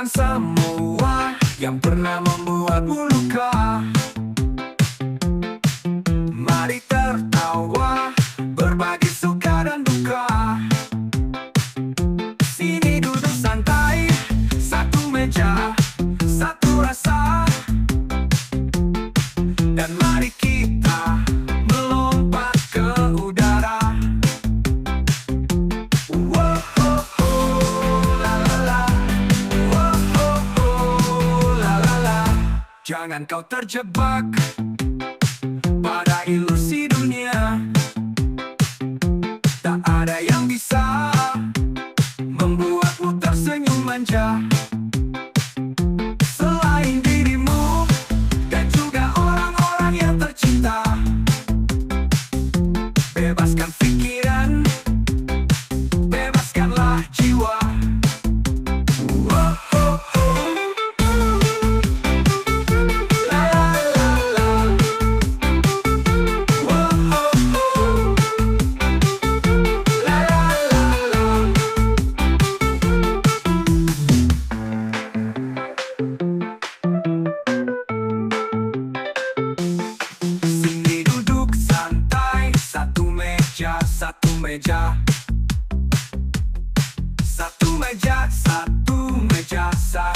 lupakan semua yang pernah membuatmu luka. Mari tertawa, berbagi suka dan duka. Sini duduk santai, satu meja, satu rasa. Dan mari kita melompat ke udara. Jangan kau terjebak pada ilusi dunia. Tak ada yang bisa membuatmu tersenyum manja selain dirimu dan juga orang-orang yang tercinta. Bebaskan pikiran, bebaskanlah jiwa. Satu meja, satu meja, satu meja, satu.